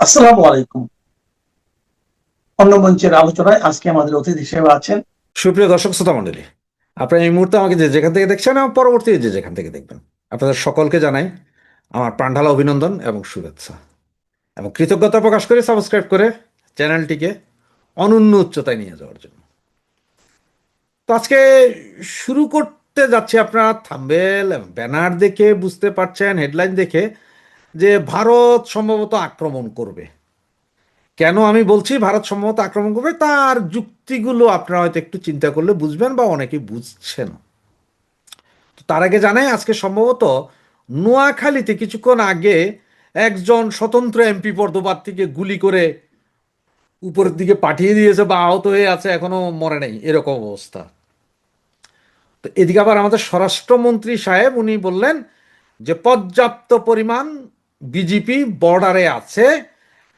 আসসালামু আলাইকুম। অন্য মঞ্চের আলোচনায় আজকে আমাদের অতিথি হিসেবে আছেন। সুপ্রিয় দর্শক শ্রোতা মণ্ডলী, আপনারা এই মুহূর্তে আমাকে যে যেখান থেকে দেখছেন এবং পরবর্তী যে যেখান থেকে দেখবেন, আপনাদের সকলকে জানাই আমার প্রাণঢালা অভিনন্দন এবং শুভেচ্ছা, এবং কৃতজ্ঞতা প্রকাশ করে সাবস্ক্রাইব করে চ্যানেলটিকে অনন্য উচ্চতায় নিয়ে যাওয়ার জন্য। তো আজকে শুরু করতে যাচ্ছি, আপনারা থাম্বনেল ব্যানার দেখে বুঝতে পারছেন, হেডলাইন দেখে, যে ভারত সম্ভবত আক্রমণ করবে। কেন আমি বলছি ভারত সম্ভবত আক্রমণ করবে, তার যুক্তিগুলো আপনারা হয়তো একটু চিন্তা করলে বুঝবেন বা অনেকেই বুঝছেন। তার আগে জানাই, আজকে সম্ভবত নোয়াখালীতে কিছুক্ষণ আগে একজন স্বতন্ত্র এমপি পদপ্রার্থীকে গুলি করে উপরের দিকে পাঠিয়ে দিয়েছে বা আহত হয়ে আছে, এখনো মরে নাই, এরকম অবস্থা। তো এদিকে আবার আমাদের স্বরাষ্ট্রমন্ত্রী সাহেব উনি বললেন যে পর্যাপ্ত পরিমাণ বিজিপি বর্ডারে আছে,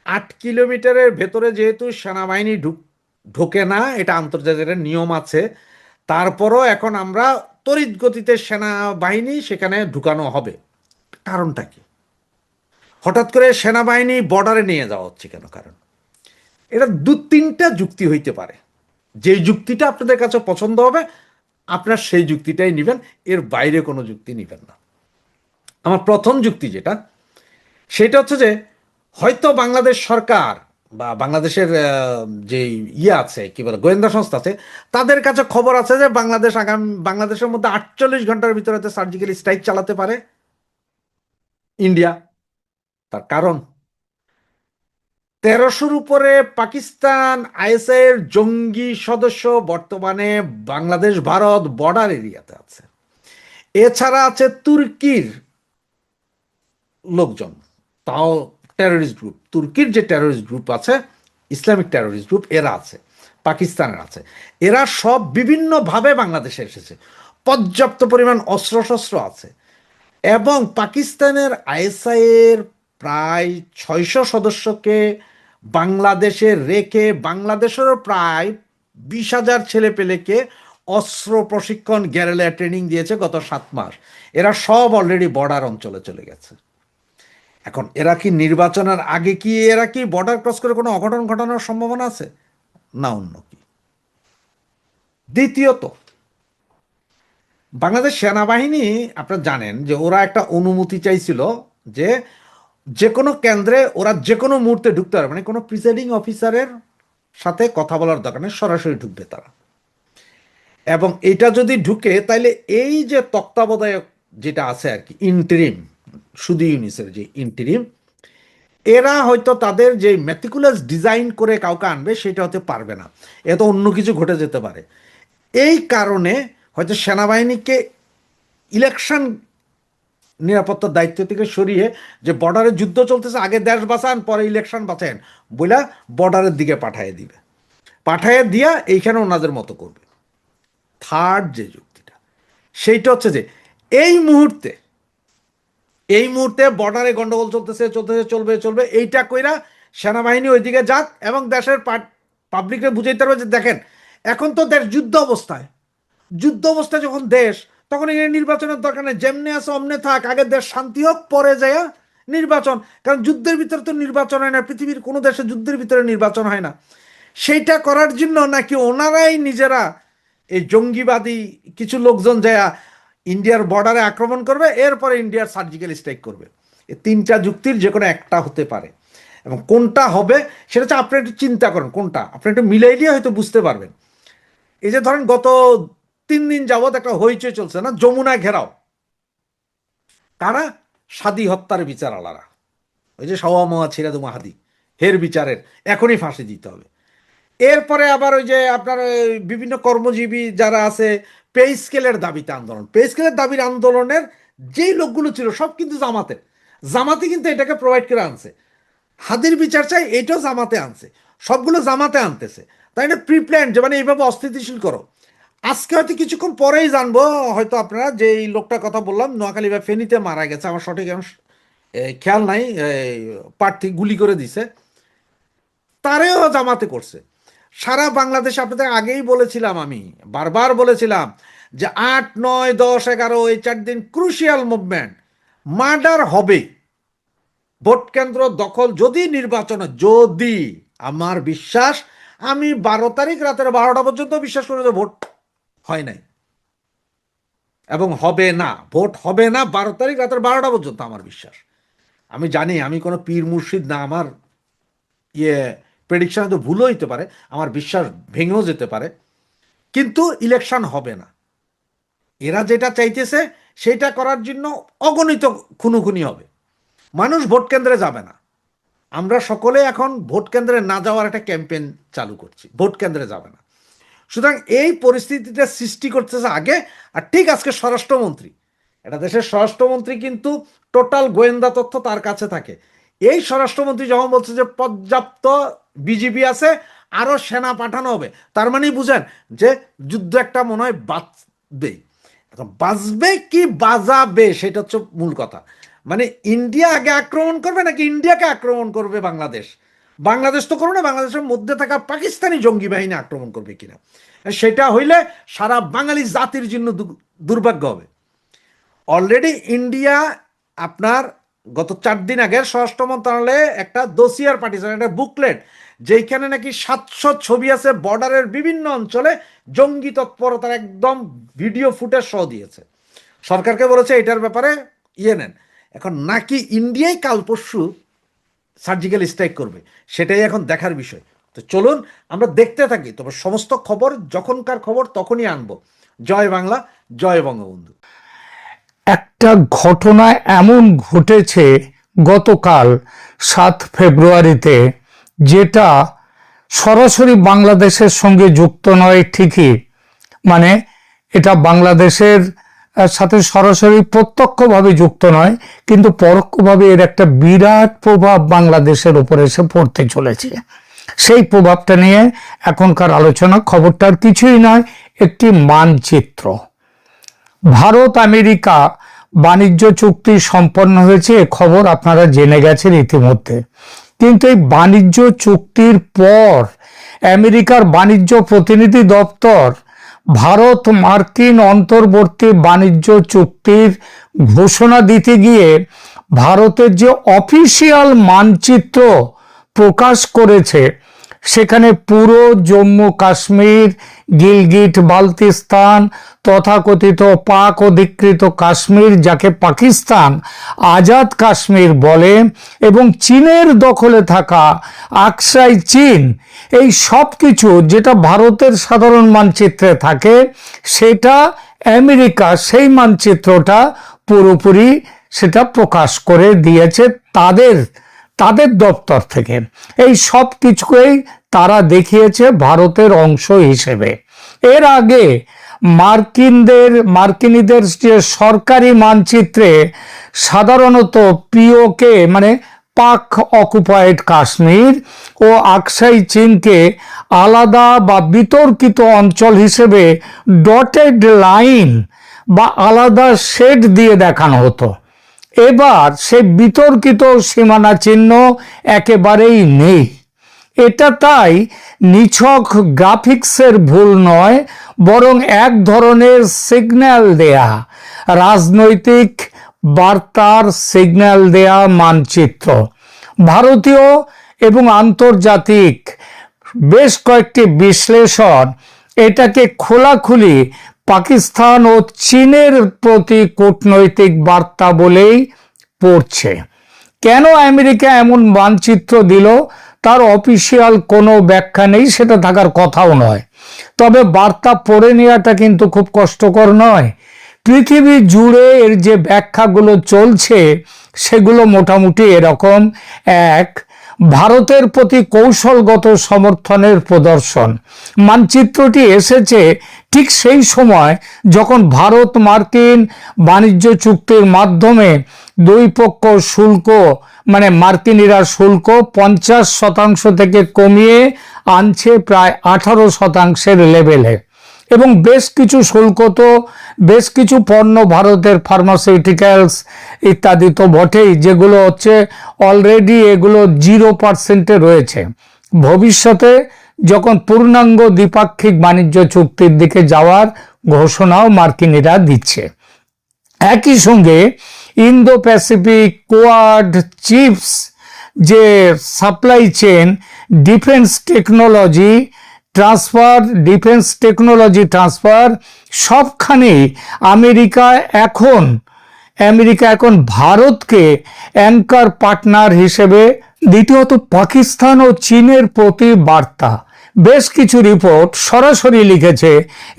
8 কিলোমিটারের ভেতরে যেহেতু সেনাবাহিনী ঢোকে না, এটা আন্তর্জাতিক নিয়ম আছে, তারপরও এখন আমরা তড়িৎ গতিতে সেনাবাহিনী সেখানে ঢুকানো হবে। কারণটা কি? হঠাৎ করে সেনাবাহিনী বর্ডারে নিয়ে যাওয়া হচ্ছে কেন? কারণ এটা দু তিনটা যুক্তি হইতে পারে। যে যুক্তিটা আপনাদের কাছে পছন্দ হবে আপনার সেই যুক্তিটাই নেবেন, এর বাইরে কোনো যুক্তি নেবেন না। আমার প্রথম যুক্তি যেটা, সেটা হচ্ছে যে হয়তো বাংলাদেশ সরকার বা বাংলাদেশের যে আছে কি বলে গোয়েন্দা সংস্থা আছে, তাদের কাছে খবর আছে যে বাংলাদেশের মধ্যে 48 ঘন্টার ভিতরে সার্জিক্যাল স্ট্রাইক চালাতে পারে ইন্ডিয়া। তার কারণ 1300-র উপরে পাকিস্তান আইএসআইয়ের জঙ্গি সদস্য বর্তমানে বাংলাদেশ ভারত বর্ডার এরিয়াতে আছে। এছাড়া আছে তুর্কির লোকজন, তাও টেরোরিস্ট গ্রুপ, তুর্কির যে টেরোরিস্ট গ্রুপ আছে, ইসলামিক টেরোরিস্ট গ্রুপ, এরা আছে, পাকিস্তানের আছে। এরা সব বিভিন্নভাবে বাংলাদেশে এসেছে, পর্যাপ্ত পরিমাণ অস্ত্রশস্ত্র আছে, এবং পাকিস্তানের আইএসআইয়ের প্রায় 600 সদস্যকে বাংলাদেশে রেখে বাংলাদেশেরও প্রায় 20,000 ছেলে পেলেকে অস্ত্র প্রশিক্ষণ, গ্যারেলিয়া ট্রেনিং দিয়েছে গত 7 মাস। এরা সব অলরেডি বর্ডার অঞ্চলে চলে গেছে। এখন এরা কি নির্বাচনের আগে কি এরা কি বর্ডার ক্রস করে কোনো অঘটন ঘটানোর সম্ভাবনা আছে? না অন্য কি? দ্বিতীয়ত, বাংলাদেশ সেনাবাহিনী আপনারা জানেন যে ওরা একটা অনুমতি চাইছিল যে যে কোনো কেন্দ্রে ওরা যে কোনো মুহূর্তে ঢুকতে পারে, মানে কোনো প্রিসাইডিং অফিসারের সাথে কথা বলার দরকার নেই, সরাসরি ঢুকবে তারা। এবং এটা যদি ঢুকে তাইলে এই যে তত্ত্বাবধায়ক যেটা আছে আর কি, ইন্টারিম, শুধু ইউনিসের যে ইন্টারিম, এরা হয়তো তাদের যে মেটিকুলাস ডিজাইন করে কাউকে আনবে সেটা হতে পারবে না, এত অন্য কিছু ঘটে যেতে পারে। এই কারণে হয়তো সেনাবাহিনীকে ইলেকশন নিরাপত্তার দায়িত্ব থেকে সরিয়ে, যে বর্ডারে যুদ্ধ চলতেছে, আগে দেশ বাঁচান পরে ইলেকশন বাঁচান বইলা বর্ডারের দিকে পাঠিয়ে দিবে, পাঠিয়ে দিয়া এইখানে ওনাদের মতো করবে। থার্ড যে যুক্তিটা, সেইটা হচ্ছে যে এই মুহূর্তে বর্ডারে গন্ডগোল চলতেছে, চলবে চলবে, এইটা কইরা সেনাবাহিনী ওইদিকে যাক এবং দেশের পাবলিককে বুঝাইতে পারবে যে দেখেন এখন তো দেশ যুদ্ধ অবস্থায়, যুদ্ধ অবস্থায় যখন দেশ, তখন এই নির্বাচনের দরকার নেই, যেমনি আছে অমনে থাক, আগে দেশ শান্তি হোক পরে যায় নির্বাচন। কারণ যুদ্ধের ভিতরে তো নির্বাচন হয় না, পৃথিবীর কোনো দেশে যুদ্ধের ভিতরে নির্বাচন হয় না। সেইটা করার জন্য নাকি ওনারাই নিজেরা এই জঙ্গিবাদী কিছু লোকজন যায় ইন্ডিয়ার বর্ডারে আক্রমণ করবে, এরপরে ইন্ডিয়ার সার্জিক্যাল স্ট্রাইক করবে। এই তিনটা যুক্তির যে কোনো একটা হতে পারে, এবং কোনটা হবে সেটা হচ্ছে আপনি একটু চিন্তা করেন, কোনটা আপনি একটু মিলাইলে হয়তো বুঝতে পারবেন। এই যে ধরেন গত 3 দিন যাবৎ একটা হইচই চলছে না, যমুনা ঘেরাও, কারা? সাদি হত্যার বিচার আলারা, ওই যে সওয়া মোয়া ছিঁড়ে দু মাহাদি, হের বিচারের এখনই ফাঁসি দিতে হবে। এরপরে আবার ওই যে আপনার বিভিন্ন কর্মজীবী যারা আছে, পে স্কেলের দাবিতে আন্দোলন, পে স্কেলের দাবির আন্দোলনের যেই লোকগুলো ছিল সব কিন্তু জামাতের, জামাতি কিন্তু এটাকে প্রোভাইড করে আনছে। হাদির বিচার চাই, এটাও জামাতে আনছে, সবগুলো জামাতে আনতেছে। তাই না? প্রি প্ল্যান, যে মানে এইভাবে অস্থিতিশীল করো। আজকে হয়তো কিছুক্ষণ পরেই জানবো হয়তো আপনারা, যে এই লোকটার কথা বললাম নোয়াখালী বা ফেনীতে মারা গেছে, আমার সঠিক খেয়াল নাই, প্রার্থী গুলি করে দিছে, তারেও জামাতে করছে। সারা বাংলাদেশে আপনাদের আগেই বলেছিলাম, আমি বারবার বলেছিলাম যে 8, 9, 10, 11 এই 4 দিন ক্রুশিয়াল মুভমেন্ট, মার্ডার হবে, ভোট কেন্দ্র দখল যদি নির্বাচনে, যদি, আমার বিশ্বাস, আমি 12 তারিখ রাতের 12টা পর্যন্ত বিশ্বাস করি যে ভোট হয় নাই এবং হবে না, ভোট হবে না 12 তারিখ রাতের 12টা পর্যন্ত, আমার বিশ্বাস। আমি জানি আমি কোনো পীর মুর্শিদ না, আমার প্রেডিকশন তো ভুলও হইতে পারে, আমার বিশ্বাস ভেঙেও যেতে পারে, কিন্তু ইলেকশন হবে না। এরা যেটা চাইতেছে সেটা করার জন্য অগণিত খুনোখুনি হবে, মানুষ ভোট কেন্দ্রে যাবে না। আমরা সকলে এখন ভোট কেন্দ্রে না যাওয়ার একটা ক্যাম্পেইন চালু করছি, ভোট কেন্দ্রে যাবে না। সুতরাং এই পরিস্থিতিটা সৃষ্টি করতেছে আগে। আর ঠিক আজকে স্বরাষ্ট্রমন্ত্রী, এটা দেশের স্বরাষ্ট্রমন্ত্রী, কিন্তু টোটাল গোয়েন্দা তথ্য তার কাছে থাকে। এই স্বরাষ্ট্রমন্ত্রী যখন বলছে যে পর্যাপ্ত বিজিবি আছে, আরো সেনা পাঠানো হবে, তার মানে বুঝেন যে যুদ্ধ একটা মনে হয় বাঁচবেই। বাঁচবে কি বাজাবে সেটা হচ্ছে মূল কথা। মানে ইন্ডিয়া আগে আক্রমণ করবে নাকি ইন্ডিয়াকে আক্রমণ করবে বাংলাদেশ? বাংলাদেশ তো করো না, বাংলাদেশের মধ্যে থাকা পাকিস্তানি জঙ্গি বাহিনী আক্রমণ করবে কিনা, সেটা হইলে সারা বাঙালি জাতির জন্য দুর্ভাগ্য হবে। অলরেডি ইন্ডিয়া আপনার গত 4 দিন আগে স্বরাষ্ট্র মন্ত্রণালয়ে একটা দোসিয়ার পাঠিয়েছে, একটা বুকলেট, যেখানে নাকি 700 ছবি আছে বর্ডারের বিভিন্ন অঞ্চলে জঙ্গি তৎপরতার একদম ভিডিও ফুটেজ সহ দিয়েছে। সরকারকে বলেছে এটার ব্যাপারে নেন। এখন নাকি ইন্ডিয়াই কাল পরশু সার্জিক্যাল স্ট্রাইক করবে, সেটাই এখন দেখার বিষয়। তো চলুন আমরা দেখতে থাকি, তবে সমস্ত খবর যখনকার খবর তখনই আনবো। জয় বাংলা, জয় বঙ্গবন্ধু। একটা ঘটনা এমন ঘটেছে গতকাল 7 ফেব্রুয়ারিতে, যেটা সরাসরি বাংলাদেশের সঙ্গে যুক্ত নয় ঠিকই, মানে এটা বাংলাদেশের সাথে সরাসরি প্রত্যক্ষভাবে যুক্ত নয়, কিন্তু পরোক্ষভাবে এর একটা বিরাট প্রভাব বাংলাদেশের উপরে এসে পড়তে চলেছে। সেই প্রভাবটা নিয়ে এখনকার আলোচনা। খবরটার কিছুই নয়, একটি মানচিত্র। ভারত আমেরিকা বাণিজ্য চুক্তি সম্পন্ন হয়েছে, এ খবর আপনারা জেনে গেছেন ইতিমধ্যে। কিন্তু এই বাণিজ্য চুক্তির পর আমেরিকার বাণিজ্য প্রতিনিধি দপ্তর ভারত মার্কিন অন্তর্বর্তী বাণিজ্য চুক্তির ঘোষণা দিতে গিয়ে ভারতের যে অফিসিয়াল মানচিত্র প্রকাশ করেছে, সেখানে পুরো জম্মু কাশ্মীর, গিলগিট বালতিস্তান, তথাকথিত পাক অধিকৃত কাশ্মীর, যাকে পাকিস্তান আজাদ কাশ্মীর বলে, এবং চীনের দখলে থাকা আকসাই চীন, এই সব কিছু যেটা ভারতের সাধারণ মানচিত্রে থাকে, সেটা আমেরিকা সেই মানচিত্রটা পুরোপুরি সেটা প্রকাশ করে দিয়েছে তাদের দপ্তর থেকে। এই সব কিছুকেই তারা দেখিয়েছে ভারতের অংশ হিসেবে। এর আগে মার্কিনীদের যে সরকারি মানচিত্রে সাধারণত পিওকে মানে পাক অকুপায়েড কাশ্মীর ও আকসাই চীনকে আলাদা বা বিতর্কিত অঞ্চল হিসেবে ডটেড লাইন বা আলাদা শেড দিয়ে দেখানো হতো। এবার সে বিতর্কিত সীমানা চিহ্ন একেবারেই নেই। এটা তাই নিছক গ্রাফিক্সের ভুল নয়, বরং এক ধরনের সিগন্যাল দেয়া, রাজনৈতিক বার্তার সিগন্যাল দেয়া মানচিত্র। ভারতীয় এবং আন্তর্জাতিক বেশ কয়েকটি বিশ্লেষণ এটাকে খোলাখুলি পাকিস্তান ও চীনের প্রতি কূটনৈতিক বার্তা বলেই পড়ছে। কেন আমেরিকা এমন মানচিত্র দিল তার অফিসিয়াল কোনো ব্যাখ্যা নেই, সেটা থাকার কথাও নয়। তবে বার্তা পড়ে নেওয়াটা কিন্তু খুব কষ্টকর নয়। পৃথিবী জুড়ে এর যে ব্যাখ্যাগুলো চলছে সেগুলো মোটামুটি এরকম: এক, ভারতের প্রতি কৌশলগত সমর্থনের প্রদর্শন। মানচিত্রটি এসেছে ঠিক সেই সময় যখন ভারত মার্কিন বাণিজ্য চুক্তির মাধ্যমে দুই পক্ষ শুল্ক, মানে মার্কিনীরা শুল্ক 50% থেকে কমিয়ে আনছে প্রায় 18% লেভেলে, এবং বেশ কিছু শুল্ক তো বেশ কিছু পণ্য ভারতের ফার্মাসিউটিক্যালস ইত্যাদি তো বটেই, যেগুলো হচ্ছে অলরেডি এগুলো 0% রয়েছে। ভবিষ্যতে যখন পূর্ণাঙ্গ দ্বিপাক্ষিক বাণিজ্য চুক্তির দিকে যাওয়ার ঘোষণাও মার্কিনীরা দিচ্ছে। একই সঙ্গে ইন্দো প্যাসিফিক কোয়াড চিপস যে supply chain, defence technology transfer সবখানেই আমেরিকা এখন ভারতকে অ্যাঙ্কার পার্টনার হিসেবে। দ্বিতীয়ত, পাকিস্তান ও চীনের প্রতি বার্তা। বেশ কিছু রিপোর্ট সরাসরি লিখেছে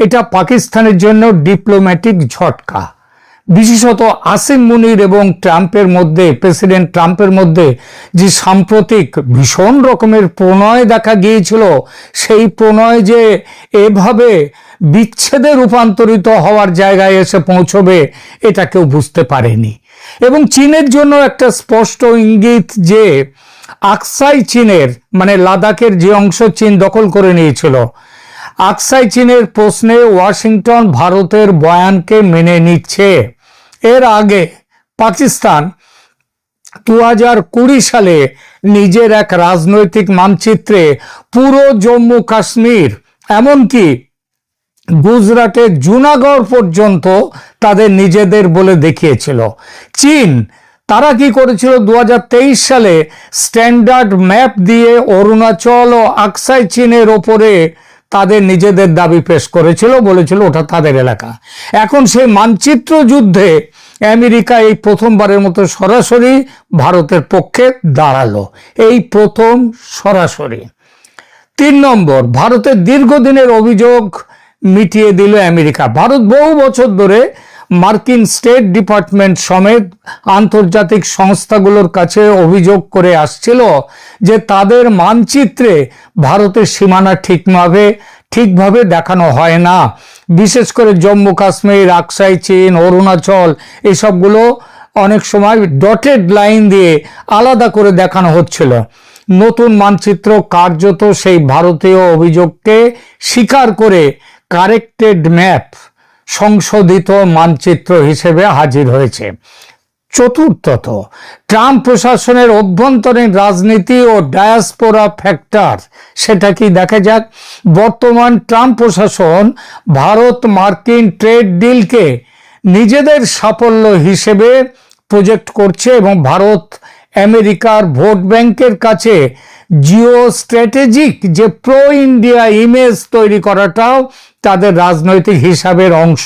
এটা পাকিস্তানের জন্য ডিপ্লোম্যাটিক ঝটকা। বিশেষত আসিম মুনির এবং প্রেসিডেন্ট ট্রাম্পের মধ্যে যে সাম্প্রতিক ভীষণ রকমের প্রণয় দেখা গিয়েছিল, সেই প্রণয় যে এভাবে বিচ্ছেদে রূপান্তরিত হওয়ার জায়গায় এসে পৌঁছবে এটা কেউ বুঝতে পারেনি। এবং চীনের জন্য একটা স্পষ্ট ইঙ্গিত যে আকসাই চীনের, মানে লাদাখের যে অংশ চীন দখল করে নিয়েছিল, আকসাই চীনের প্রশ্নে ওয়াশিংটন ভারতের বয়ানকে মেনে নিচ্ছে। এর আগে পাকিস্তান 2020 সালে নিজের এক রাজনৈতিক মানচিত্রে পুরো জম্মু কাশ্মীর, এমনকি গুজরাটের জুনাগড় পর্যন্ত তাদের নিজেদের বলে দেখিয়েছিল। চীন তারা কি করেছিল, 2023 সালে স্ট্যান্ডার্ড ম্যাপ দিয়ে অরুণাচল ও আকসাই চীনের ওপরে তাদের নিজেদের দাবি পেশ করেছিল, বলেছিল ওটা তাদের এলাকা। এখন সেই মানচিত্র যুদ্ধে আমেরিকা এই প্রথমবারের মতো সরাসরি ভারতের পক্ষে দাঁড়ালো, এই প্রথম সরাসরি। 3 নম্বর, ভারতের দীর্ঘদিনের অভিযোগ মিটিয়ে দিল আমেরিকা। ভারত বহু বছর ধরে মার্কিন স্টেট ডিপার্টমেন্ট সমেত আন্তর্জাতিক সংস্থাগুলোর কাছে অভিযোগ করে আসছিল যে তাদের মানচিত্রে ভারতের সীমানা ঠিকভাবে দেখানো হয় না। বিশেষ করে জম্মু কাশ্মীর, আকসাই চীন, অরুণাচল এসবগুলো অনেক সময় ডটেড লাইন দিয়ে আলাদা করে দেখানো হচ্ছিল। নতুন মানচিত্র কার্যত সেই ভারতীয় অভিযোগকে স্বীকার করে কারেক্টেড ম্যাপ, সংশোধিত মানচিত্র হিসেবে হাজির হয়েছে। চতুর্থত, ট্রাম্প প্রশাসনের অভ্যন্তরীণ রাজনীতি ও ডায়াসপোরা ফ্যাক্টর, সেটা কি দেখা যাক। বর্তমান ট্রাম্প প্রশাসন ভারত মার্কিন ট্রেড ডিলকে নিজেদের সাফল্য হিসেবে প্রজেক্ট করছে এবং ভারত আমেরিকার ভোট ব্যাংকের কাছে জিও স্ট্র্যাটেজিক যে প্রো ইন্ডিয়া ইমেজ তৈরি করাটাও তাদের রাজনৈতিক হিসাবের অংশ।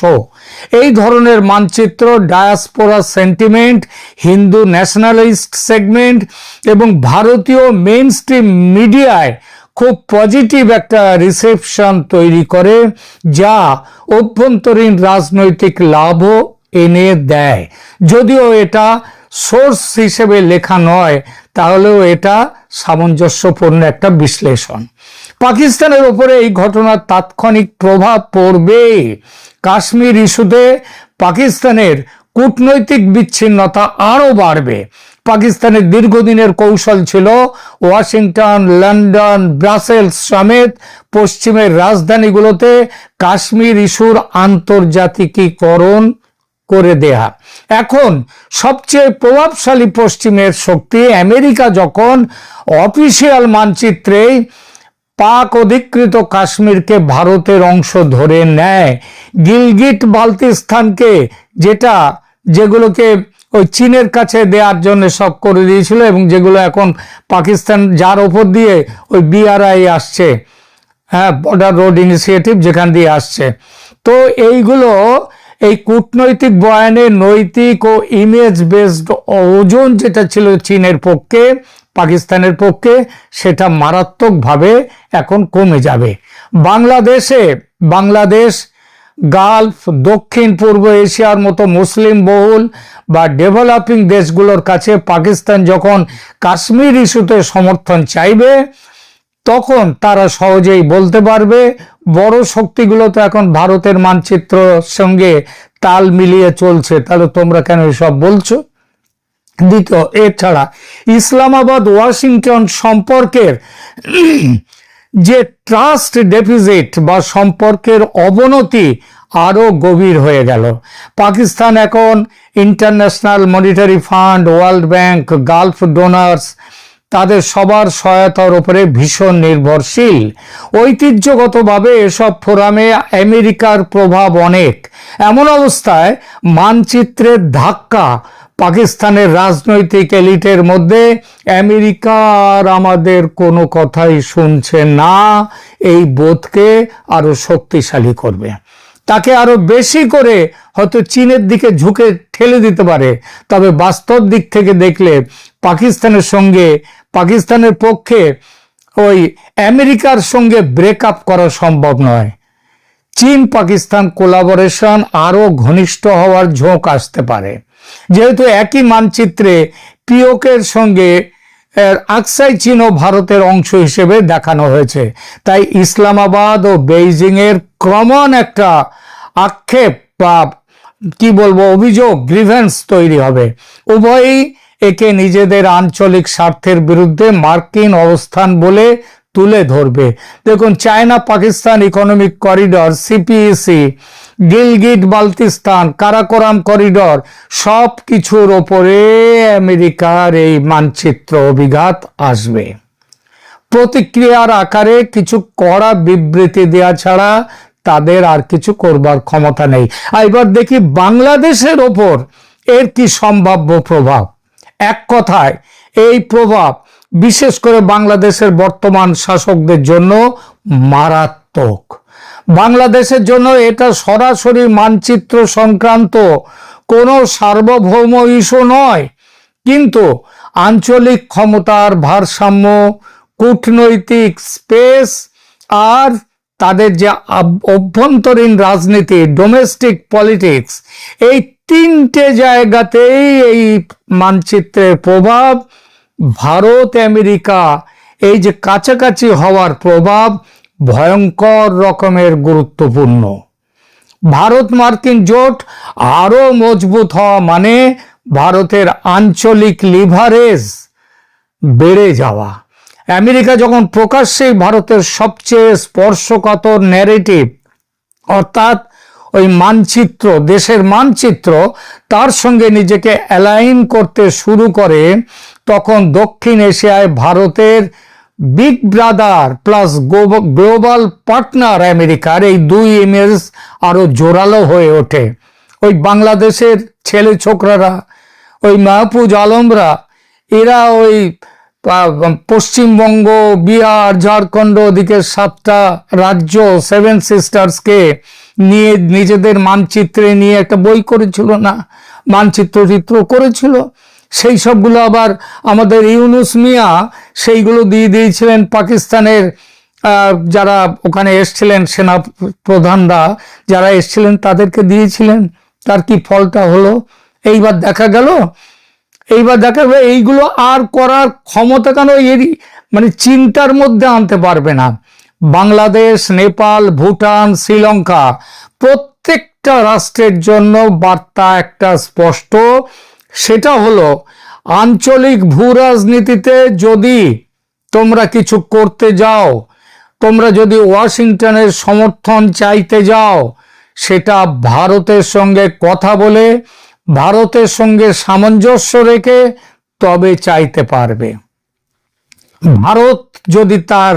এই ধরনের মানচিত্র diaspora sentiment, Hindu nationalist segment এবং ভারতীয় মেইন স্ট্রিম মিডিয়ায় খুব পজিটিভ একটা রিসেপশন তৈরি করে, যা অভ্যন্তরীণ রাজনৈতিক লাভও এনে দেয়। যদিও এটা সোর্স হিসেবে লেখা নয়, তাহলেও এটা সামঞ্জস্যপূর্ণ একটা বিশ্লেষণ। পাকিস্তানের উপরে এই ঘটনার তাৎক্ষণিক প্রভাব পড়বে। কাশ্মীর ইস্যুতে পাকিস্তানের কূটনৈতিক বিচ্ছিন্নতা আরও বাড়বে। পাকিস্তানের দীর্ঘদিনের কৌশল ছিল ওয়াশিংটন, লন্ডন, ব্রাসেলস সমেত পশ্চিমের রাজধানীগুলোতে কাশ্মীর ইস্যুর আন্তর্জাতিকীকরণ করে দেয়া। এখন সবচেয়ে প্রভাবশালী পশ্চিমের শক্তি আমেরিকা যখন অফিসিয়াল মানচিত্রে পাক অধিকৃত কাশ্মীরকে ভারতের অংশ ধরে নেয়, গিলগিট বালতিস্তানকে যেগুলোকে ওই চীনের কাছে দেওয়ার জন্য সব করে দিয়েছিল এবং যেগুলো এখন পাকিস্তান, যার ওপর দিয়ে ওই BRI আসছে, বর্ডার রোড ইনিশিয়েটিভ যেখান দিয়ে আসছে, তো এইগুলো এই কূটনৈতিক বয়ানে নৈতিক ও ইমেজ বেসড ওজন যেটা ছিল চীনের পক্ষে, পাকিস্তানের পক্ষে, সেটা মারাত্মকভাবে এখন কমে যাবে। বাংলাদেশ, গালফ, দক্ষিণ পূর্ব এশিয়ার মতো মুসলিম বহুল বা ডেভেলপিং দেশগুলোর কাছে পাকিস্তান যখন কাশ্মীর ইস্যুতে সমর্থন চাইবে, তখন তারা সহজেই বলতে পারবে বড় শক্তিগুলো তো এখন ভারতের মানচিত্রের সঙ্গে তাল মিলিয়ে চলছে, তাহলে তোমরা কেন এসব বলছো। দ্বিতীয়, এছাড়া ইসলামাবাদ ওয়াশিংটন সম্পর্কের যে ট্রাস্ট ডেফিসিট বা সম্পর্কের অবনতি আরো গভীর হয়ে গেল। পাকিস্তান এখন international monetary fund, world bank, Gulf donors তাদের সবার সহায়তার উপরে ভীষণ নির্ভরশীল। ঐতিহ্যগতভাবে এসব ফোরামে আমেরিকার প্রভাব অনেক। এমন অবস্থায় মানচিত্রের ধাক্কা পাকিস্তানের রাজনৈতিক এলিটের মধ্যে আমেরিকা আর আমাদের কোনো কথাই শুনছে না, এই বোধকে আরো শক্তিশালী করবে, তাকে আরো বেশি করে হয়তো চীনের দিকে ঝুঁকে ঠেলে দিতে পারে। তবে বাস্তব দিক থেকে দেখলে পাকিস্তানের পক্ষে ওই আমেরিকার সঙ্গে ব্রেকআপ করা সম্ভব নয়। চীন পাকিস্তান কোলাবোরেশন আরো ঘনিষ্ঠ হওয়ার ঝোঁক আসতে পারে, যেহেতু একই মানচিত্রে পিওকের সঙ্গে আকসাই চীন ও ভারতের অংশ হিসেবে দেখানো হয়েছে। তাই ইসলামাবাদ ও বেইজিং এর কমন একটা আক্ষেপ বা কি বলবো অভিযোগ, গ্রিভেন্স তৈরি হবে। উভয়ই একে নিজেদের আঞ্চলিক স্বার্থের বিরুদ্ধে মার্কিন অবস্থান বলে তুলে ধরবে। দেখুন, China Pakistan economic corridor, CPEC, Gilgit Baltistan, Karakoram corridor, সব কিছুর ওপরে আমেরিকার এই মানচিত্র অভিঘাত আসবে। প্রতিক্রিয়ার আকারে কিছু কড়া বিবৃতি দেওয়া ছাড়া তাদের আর কিছু করবার ক্ষমতা নেই। এবার দেখি বাংলাদেশের ওপর এর কি সম্ভাব্য প্রভাব। এক কথায় এই প্রভাব বিশেষ করে বাংলাদেশের বর্তমান শাসকদের জন্য মারাত্মক। বাংলাদেশের জন্য এটা সরাসরি মানচিত্র সংক্রান্ত কোনো সার্বভৌম ইস্যু নয়, কিন্তু আঞ্চলিক ক্ষমতার ভারসাম্য, কূটনৈতিক স্পেস আর তাদের যে অভ্যন্তরীণ রাজনীতি, ডোমেস্টিক পলিটিক্স, এই তিনটে জায়গাতেই এই মানচিত্রের প্রভাব, ভারত আমেরিকা এই যে কাছাকাছি হওয়ার প্রভাব ভয়ঙ্কর রকমের গুরুত্বপূর্ণ। ভারত মার্কিন জোট আরো মজবুত হওয়া মানে ভারতের আঞ্চলিক লিভারেজ বেড়ে যাওয়া। আমেরিকা যখন প্রকাশ্যেই ভারতের সবচেয়ে স্পর্শকাতর ন্যারেটিভ অর্থাৎ ওই মানচিত্র, দেশের মানচিত্র, তার সঙ্গে নিজেকে অ্যালাইন করতে শুরু করে, তখন দক্ষিণ এশিয়ায় ভারতের big brother plus global partner আমেরিকার এই দুই ইমেজ আরো জোরালো হয়ে ওঠে। ওই বাংলাদেশের ছেলে ছোকরারা, ওই মাহফুজ আলমরা, এরা ওই পশ্চিমবঙ্গ, বিহার, ঝাড়খণ্ড, ওদিকে 7টা রাজ্য, 7 সিস্টার্সকে নিয়ে নিজেদের মানচিত্রে নিয়ে একটা বই করেছিল না, মানচিত্র করেছিল। সেই সবগুলো আবার আমাদের ইউনুস মিয়া সেইগুলো দিয়ে দিয়েছিলেন পাকিস্তানের যারা ওখানে এসছিলেন, সেনা প্রধানরা যারা এসছিলেন তাদেরকে দিয়েছিলেন। তার কি ফলটা হলো? এইবার দেখা গেল এইগুলো আর করার ক্ষমতা কেন এরই মানে চিন্তার মধ্যে আনতে পারবে না। বাংলাদেশ, নেপাল, ভুটান, শ্রীলঙ্কা প্রত্যেকটা রাষ্ট্রের জন্য বার্তা একটা স্পষ্ট, সেটা হলো আঞ্চলিক ভূ রাজনীতিতে যদি তোমরা কিছু করতে যাও, তোমরা যদি ওয়াশিংটনের সমর্থন চাইতে যাও, সেটা ভারতের সঙ্গে কথা বলে, ভারতের সঙ্গে সামঞ্জস্য রেখে তবে চাইতে পারবে। ভারত যদি তার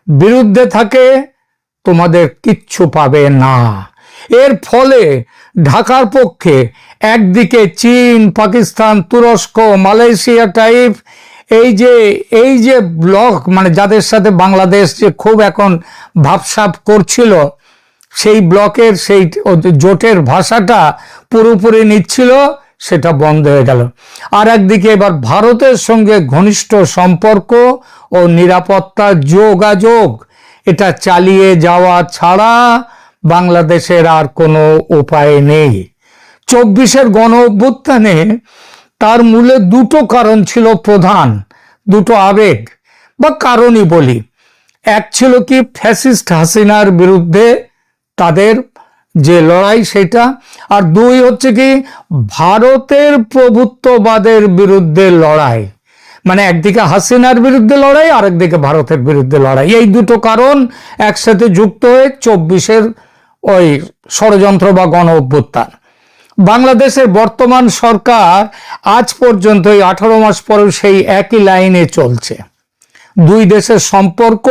বিরুদ্ধে থাকে তোমাদের কিচ্ছু পাবে না। এর ফলে ঢাকার পক্ষে একদিকে চীন, পাকিস্তান, তুরস্ক, মালয়েশিয়া টাইপ এই যে ব্লক, মানে যাদের সাথে বাংলাদেশ যে খুব এখন ভাবসাব করছিল, সেই ব্লকের সেই জোটের ভাষাটা পুরোপুরি নিচ্ছিল, সেটা বন্ধ হয়ে গেল। আর একদিকে এবার ভারতের সঙ্গে ঘনিষ্ঠ সম্পর্ক ও নিরাপত্তা যোগাযোগ, এটা চালিয়ে যাওয়া ছাড়া বাংলাদেশের আর কোনো উপায় নেই। 24-এর গণ অভ্যুত্থানে তার মূলে দুটো কারণ ছিল প্রধান, দুটো আবেগ বা কারণই বলি। এক ছিল কি ফ্যাসিস্ট হাসিনার বিরুদ্ধে তাদের যে লড়াই সেটা, আর দুই হচ্ছে কি ভারতের প্রভুত্ববাদের বিরুদ্ধে লড়াই। মানে একদিকে হাসিনার বিরুদ্ধে লড়াই, আরেকদিকে ভারতের বিরুদ্ধে লড়াই। এই দুটো কারণ একসাথে যুক্ত হয়ে 24-এর ওই ষড়যন্ত্র বা গণ অভ্যুত্থান। বাংলাদেশের বর্তমান সরকার আজ পর্যন্ত এই 18 মাস পরেও সেই একই লাইনে চলছে। দুই দেশের সম্পর্ক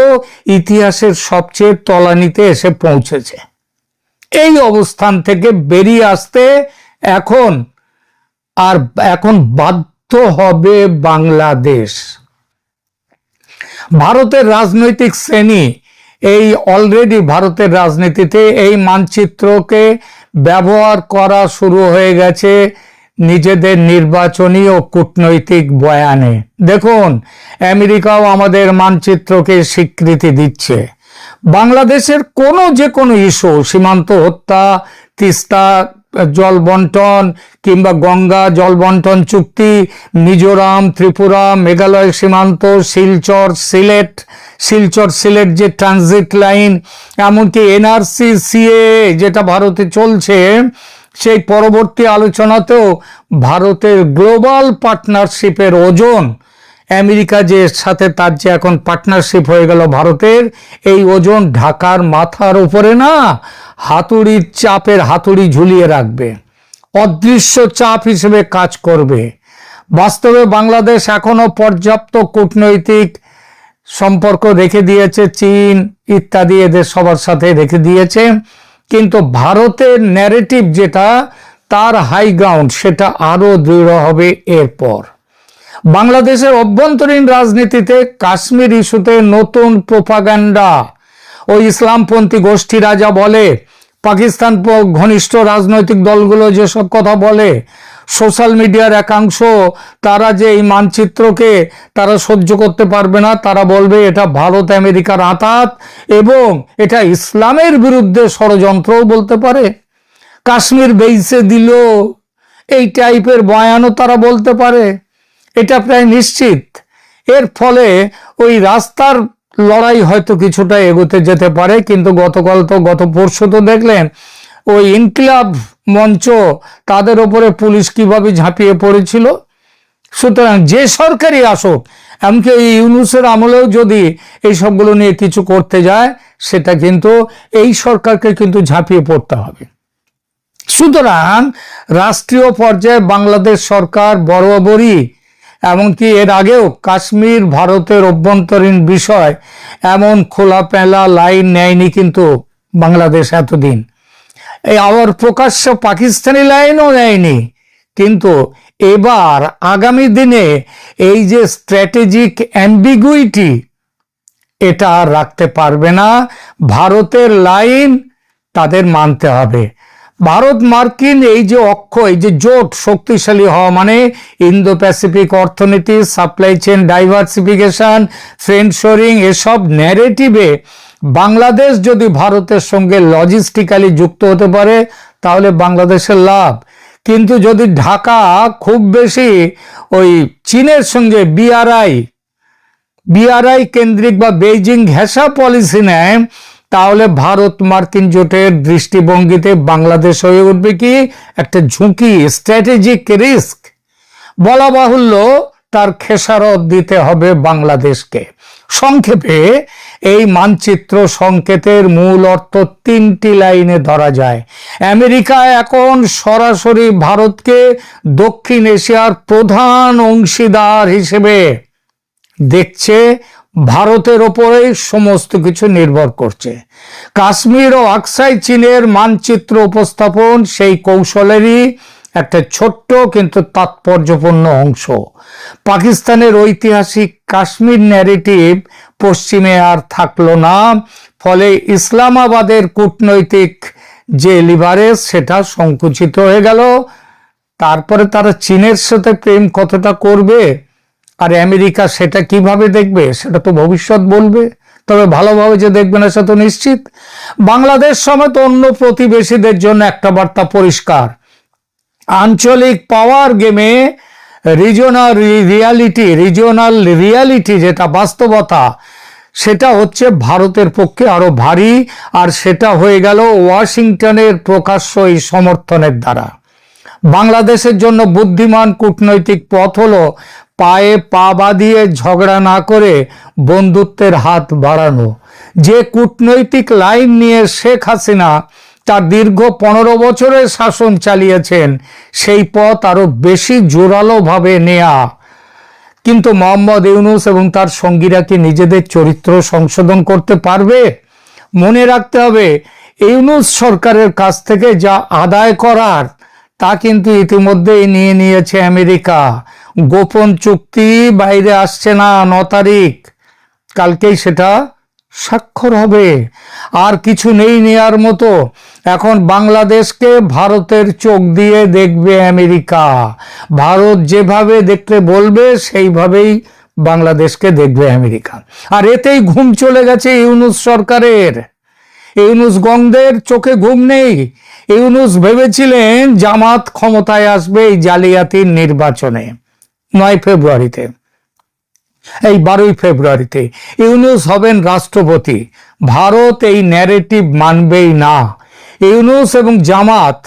ইতিহাসের সবচেয়ে তলানিতে এসে পৌঁছেছে। এই অবস্থান থেকে বেরিয়ে আসতে এখন আর এখন বাধ্য হবে বাংলাদেশ। ভারতের রাজনৈতিক শ্রেণী এই অলরেডি ভারতের রাজনীতিতে এই মানচিত্রকে ব্যবহার করা শুরু হয়ে গেছে নিজেদের নির্বাচনী ও কূটনৈতিক বয়ানে। দেখুন, আমেরিকাও আমাদের মানচিত্রকে স্বীকৃতি দিচ্ছে। বাংলাদেশের যে কোনো ইস্যু, সীমান্ত হত্যা, তিস্তা জল বন্টন কিংবা গঙ্গা জল বন্টন চুক্তি, মিজোরাম, ত্রিপুরা, মেঘালয় সীমান্ত, শিলচর সিলেট যে ট্রানজিট লাইন, এমনকি এনআরসি সিএ যেটা ভারতে চলছে, সেই পরবর্তী আলোচনাতেও ভারতের গ্লোবাল পার্টনারশিপের ওজন, আমেরিকা যে সাথে তার যে এখন পার্টনারশিপ হয়ে গেল ভারতের, এই ওজন ঢাকার মাথার উপরে না হাতুড়ি ঝুলিয়ে রাখবে, অদৃশ্য চাপ হিসেবে কাজ করবে। বাস্তবে বাংলাদেশ এখনো পর্যাপ্ত কূটনৈতিক সম্পর্ক রেখে দিয়েছে, চীন ইত্যাদি এদের সবার সাথে রেখে দিয়েছে, কিন্তু ভারতের ন্যারেটিভ যেটা, তার হাই গ্রাউন্ড সেটা আরো দৃঢ় হবে এরপর। বাংলাদেশের অভ্যন্তরীণ রাজনীতিতে কাশ্মীর ইস্যুতে নতুন প্রোপাগান্ডা, ওই ইসলামপন্থী গোষ্ঠীরা যা বলে, পাকিস্তান ঘনিষ্ঠ রাজনৈতিক দলগুলো যেসব কথা বলে, সোশ্যাল মিডিয়ার একাংশ তারা যে এই মানচিত্রকে তারা সহ্য করতে পারবে না, তারা বলবে এটা ভারত আমেরিকার আঁতাত এবং এটা ইসলামের বিরুদ্ধে ষড়যন্ত্রও বলতে পারে। কাশ্মীর বেইছে দিল, এই টাইপের বয়ানও তারা বলতে পারে, এটা প্রায় নিশ্চিত। এর ফলে ওই রাস্তার লড়াই হয়তো কিছুটা এগোতে যেতে পারে, কিন্তু গত পরশু তো দেখলেন ওই ইনকিলাব মঞ্চ, তাদের ওপরে পুলিশ কিভাবে ঝাঁপিয়ে পড়েছিল। সুতরাং যে সরকারই আসুক, এমনকি এই ইউনূসের আমলেও যদি এই সবগুলো নিয়ে কিছু করতে যায়, সেটা কিন্তু এই সরকারকে কিন্তু ঝাঁপিয়ে পড়তে হবে। সুতরাং রাষ্ট্রীয় পর্যায়ে বাংলাদেশ সরকার বরাবরই, এমনকি এর আগেও কাশ্মীর ভারতের অভ্যন্তরীণ বিষয় এমন খোলামেলা লাইন নেয়নি কিন্তু বাংলাদেশ এতদিন। এই আবার প্রকাশ্য পাকিস্তানি লাইনও নেয়নি, কিন্তু এবার আগামী দিনে এই যে স্ট্র্যাটেজিক অ্যাম্বিগুইটি, এটা আর রাখতে পারবে না। ভারতের লাইন তাদের মানতে হবে। ভারত মার্কিন এই যে জোট শক্তিশালী হওয়া মানে ইন্দো প্যাসিফিক অর্থনীতি, সাপ্লাই চেইন ডাইভার্সিফিকেশন, ফ্রেন্ডশোরিং, এসব ন্যারেটিভে বাংলাদেশ যদি ভারতের সঙ্গে লজিস্টিক্যালি যুক্ত হতে পারে তাহলে বাংলাদেশের লাভ। কিন্তু যদি ঢাকা খুব বেশি ওই চীনের সঙ্গে বিআরআই কেন্দ্রিক বা বেইজিং ঘেঁষা পলিসি নেয়, তাহলে ভারত মার্কিন জোটের দৃষ্টিভঙ্গিতে বাংলাদেশ হয়ে উঠবে কি একটা ঝুঁকি, স্ট্র্যাটেজিক রিস্ক। বলা বাহুল্য তার খেসারত দিতে হবে বাংলাদেশকে। সংক্ষেপে এই মানচিত্র সংকেতের মূল অর্থ তিনটি লাইনে ধরা যায়। আমেরিকা এখন সরাসরি ভারতকে দক্ষিণ এশিয়ার প্রধান অংশীদার হিসেবে দেখছে, ভারতের ওপরেই সমস্ত কিছু নির্ভর করছে। কাশ্মীর ও আকসাই চীনের মানচিত্র উপস্থাপন সেই কৌশলেরই একটা ছোট্ট কিন্তু তাৎপর্যপূর্ণ অংশ। পাকিস্তানের ঐতিহাসিক কাশ্মীর ন্যারেটিভ পশ্চিমে আর থাকলো না, ফলে ইসলামাবাদের কূটনৈতিক যে লিভারেজ সেটা সংকুচিত হয়ে গেল। তারপরে তারা চীনের সাথে প্রেম কতটা করবে আর আমেরিকা সেটা কিভাবে দেখবে সেটা তো ভবিষ্যৎ বলবে, তবে ভালোভাবে যে দেখবে না সেটা তো নিশ্চিত। বাংলাদেশ সমেত অন্য প্রতিবেশীদের জন্য একটা বার্তা পরিষ্কার, আঞ্চলিক পাওয়ার গেমে রিজিওনাল রিয়ালিটি যেটা বাস্তবতা, সেটা হচ্ছে ভারতের পক্ষে আরো ভারী, আর সেটা হয়ে গেল ওয়াশিংটনের প্রকাশ্য এই সমর্থনের দ্বারা। বাংলাদেশের জন্য বুদ্ধিমান কূটনৈতিক পথ হলো পায়ে পা বাঁধিয়ে ঝগড়া না করে বন্ধুত্বের হাত বাড়ানো। যে কূটনৈতিক লাইন নিয়ে শেখ হাসিনা তার দীর্ঘ 15 বছরের শাসন চালিয়েছেন, সেই পথ আরো বেশি জোরালোভাবে নেয়া। কিন্তু মোহাম্মদ ইউনূস এবং তার সঙ্গীরা কি নিজেদের চরিত্র সংশোধন করতে পারবে? মনে রাখতে হবে, ইউনূস সরকারের কাছ থেকে যা আদায় করার তা কিন্তু ইতিমধ্যেই নিয়ে নিয়েছে আমেরিকা। গোপন চুক্তি বাইরে আসছে না, 9 তারিখ, কালকেই সেটা স্বাক্ষর হবে। আর কিছু নেই নেয়ার মতো। এখন বাংলাদেশকে ভারতের চোখ দিয়ে দেখবে আমেরিকা। ভারত যেভাবে দেখতে বলবে সেইভাবেই বাংলাদেশকে দেখবে আমেরিকা। আর এতেই ঘুম চলে গেছে ইউনূস সরকারের। ইউনূস গংদের চোখে ঘুম নেই। ইউনূস ভেবেছিলেন জামাত ক্ষমতায় আসবে এই জালিয়াতির নির্বাচনে 9 ফেব্রুয়ারিতে, এই 12 ফেব্রুয়ারিতে ইউনূস হবেন রাষ্ট্রপতি। ভারত এই ন্যারেটিভ মানবেই না। ইউনূস এবং জামাত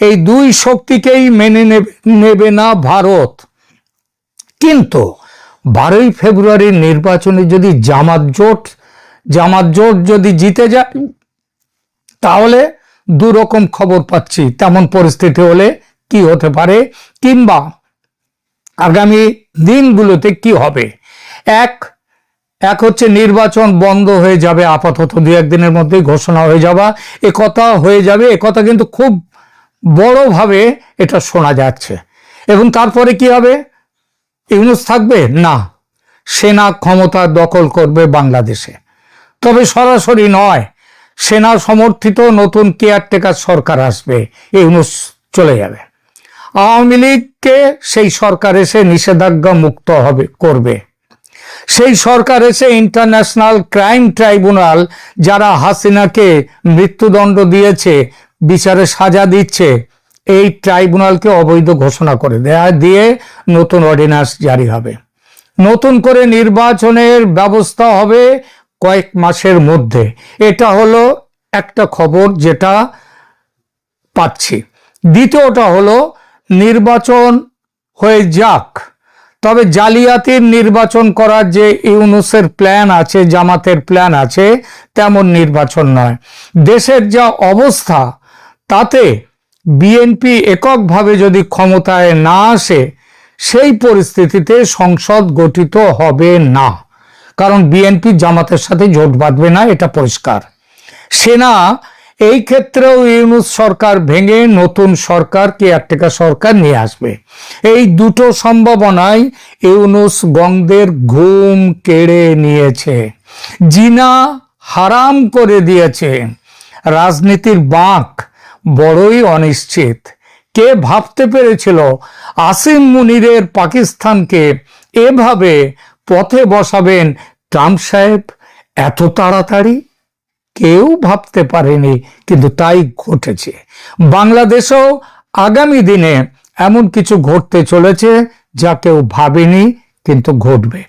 এই দুই শক্তিকেই মেনে নেবে না ভারত। কিন্তু 12 ফেব্রুয়ারির নির্বাচনে যদি জামাত জোট যদি জিতে যায়, তাহলে দুরকম খবর পাচ্ছি। তেমন পরিস্থিতি হলে কি হতে পারে, কিংবা আগামী দিনগুলোতে কি হবে। এক হচ্ছে নির্বাচন বন্ধ হয়ে যাবে আপাতত, 2-1 দিনের মধ্যেই ঘোষণা হয়ে যাবে, একথা হয়ে যাবে। একথা কিন্তু খুব বড়ভাবে এটা শোনা যাচ্ছে। এবং তারপরে কি হবে? ইউনূস থাকবে না, সেনা ক্ষমতা দখল করবে বাংলাদেশে। তবে সরাসরি নয়, সেনা সমর্থিত নতুন কেয়ারটেকার সরকার আসবে, ইউনূস চলে যাবে। আওয়ামী লীগকে সেই সরকার এসে নিষেধাজ্ঞা মুক্ত করবে। সেই সরকার এসে ইন্টারন্যাশনাল ক্রাইম ট্রাইব্যুনাল, যারা হাসিনাকে মৃত্যুদণ্ড দিয়েছে, বিচারে সাজা দিচ্ছে, এই ট্রাইব্যুনালকে অবৈধ ঘোষণা করে দিয়ে নতুন অর্ডিন্যান্স জারি হবে। নতুন করে নির্বাচনের ব্যবস্থা হবে কয়েক মাসের মধ্যে। এটা হলো একটা খবর যেটা পাচ্ছি। দ্বিতীয়টা হলো নির্বাচন হয়ে যাক, তবে জালিয়াতির নির্বাচন করার যে ইউনূসের প্ল্যান আছে, জামাতের প্ল্যান আছে, তেমন নির্বাচন নয়। দেশের যা অবস্থা, তাতে বিএনপি এককভাবে যদি ক্ষমতায় না আসে, সেই পরিস্থিতিতে সংসদ গঠিত হবে না। কারণ বিএনপি জামাতের সাথে জোট বাঁধবে না, এটা পরিষ্কার। সেনা এই ক্ষেত্রেও ইউনূস সরকার ভেঙে নতুন সরকার, কেয়ারটেকার সরকার নিয়ে আসবে। এই দুটো সম্ভাবনায় ইউনূস গংদের ঘুম কেড়ে নিয়েছে, জিনা হারাম করে দিয়েছে। রাজনীতির বাঁক বড়ই অনিশ্চিত। কে ভাবতে পেরেছিল আসিম মুনিরের পাকিস্তানকে এভাবে পথে বসাবেন ট্রাম্প সাহেব এত তাড়াতাড়ি? কেউ ভাবতে পারেনি, কিন্তু তাই ঘটেছে। বাংলাদেশেও আগামী দিনে এমন কিছু ঘটতে চলেছে যা কেউ ভাবেনি, কিন্তু ঘটবে।